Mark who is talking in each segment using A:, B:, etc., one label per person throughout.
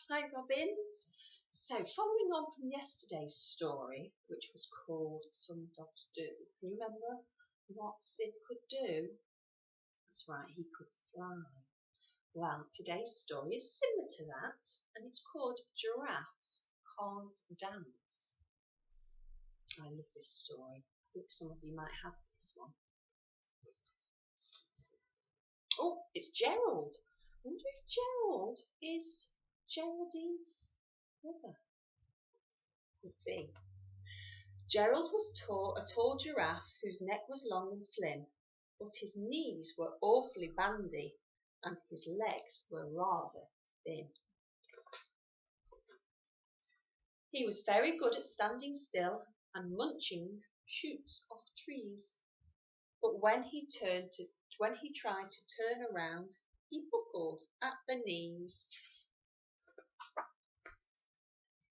A: Hi, Robbins. So, following on from yesterday's story, which was called Some Dogs Do, can you remember what Sid could do? That's right, he could fly. Well, today's story is similar to that, and it's called Giraffes Can't Dance. I love this story. I think some of you might have this one. Oh, it's Gerald. I wonder if Gerald is Geraldine's brother. Could be. Gerald was a tall giraffe whose neck was long and slim, but his knees were awfully bandy and his legs were rather thin. He was very good at standing still and munching shoots off trees, but when he tried to turn around, he buckled at the knees.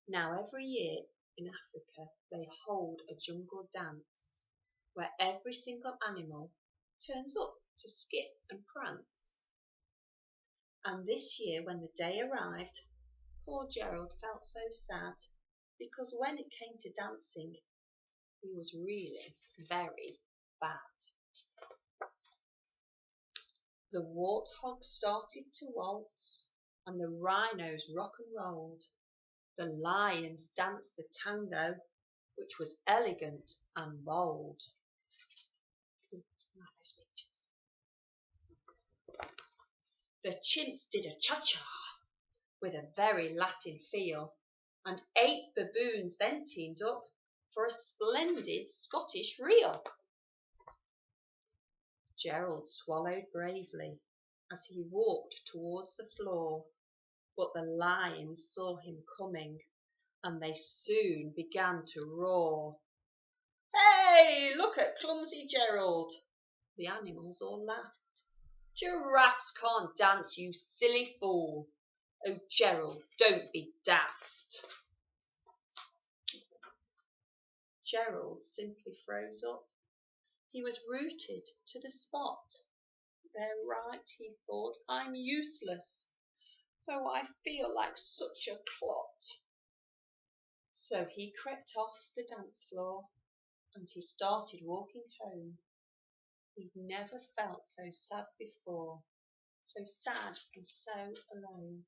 A: Now every year in Africa they hold a jungle dance where every single animal turns up to skip and prance. And this year when the day arrived, poor Gerald felt so sad because when it came to dancing, he was really very bad. The warthogs started to waltz and the rhinos rock and rolled. The lions danced the tango, which was elegant and bold. I like those pictures. The chimps did a cha-cha with a very Latin feel, and 8 baboons then teamed up for a splendid Scottish reel. Gerald swallowed bravely as he walked towards the floor, but the lions saw him coming and they soon began to roar. Hey, look at clumsy Gerald! The animals all laughed. Giraffes can't dance, you silly fool. Oh, Gerald, don't be daft. Gerald simply froze up. He was rooted to the spot. They're right, he thought, I'm useless. Oh, I feel like such a clot. So he crept off the dance floor and he started walking home. He'd never felt so sad before, so sad and so alone.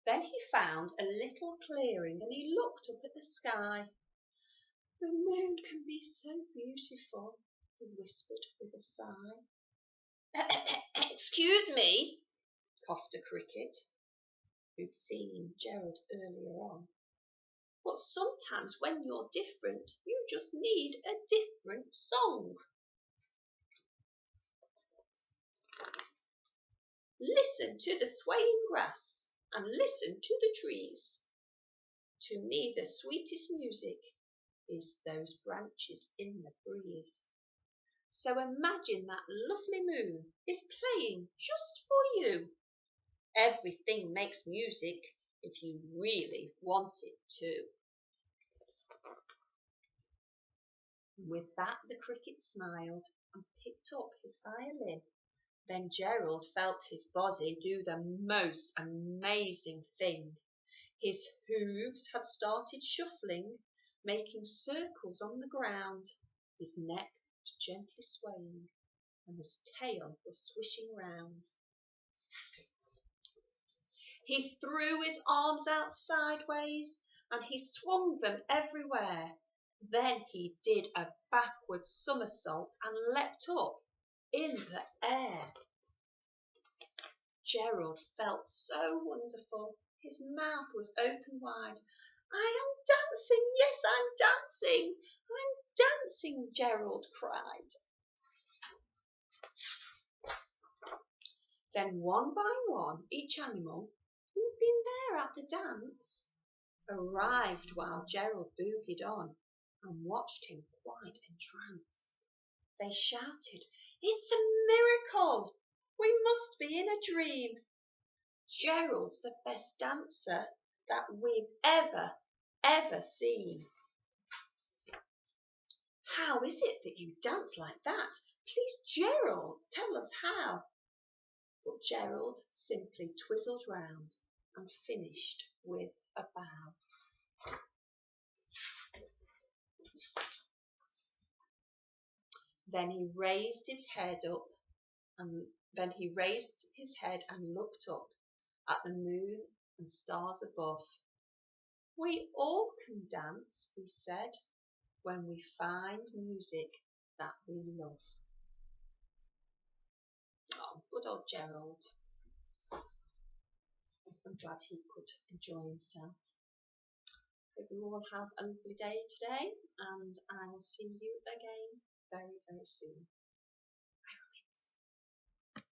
A: Then he found a little clearing and he looked up at the sky. The moon can be so beautiful, he whispered with a sigh. Excuse me, coughed a cricket, who'd seen Gerald earlier on. But sometimes when you're different, you just need a different song. Listen to the swaying grass and listen to the trees. To me the sweetest music is those branches in the breeze. So imagine that lovely moon is playing just for you. Everything makes music if you really want it to. With that the cricket smiled and picked up his violin. Then Gerald felt his body do the most amazing thing. His hooves had started shuffling, making circles on the ground. His neck was gently swaying and his tail was swishing round. He threw his arms out sideways and he swung them everywhere. Then he did a backward somersault and leapt up in the air. Gerald felt so wonderful. His mouth was open wide. I am dancing, yes, I'm dancing. I'm dancing, Gerald cried. Then one by one, each animal who'd been there at the dance arrived while Gerald boogied on and watched him quite entranced. They shouted, it's a miracle! We must be in a dream. Gerald's the best dancer that we've ever seen. How is it that you dance like that? Please, Gerald, tell us how. But Gerald simply twizzled round and finished with a bow. Then he raised his head and looked up at the moon and stars above. "We all can dance," he said, "when we find music that we love." Oh, good old Gerald. I'm glad he could enjoy himself. Hope you all have a lovely day today, and I will see you again very, very soon.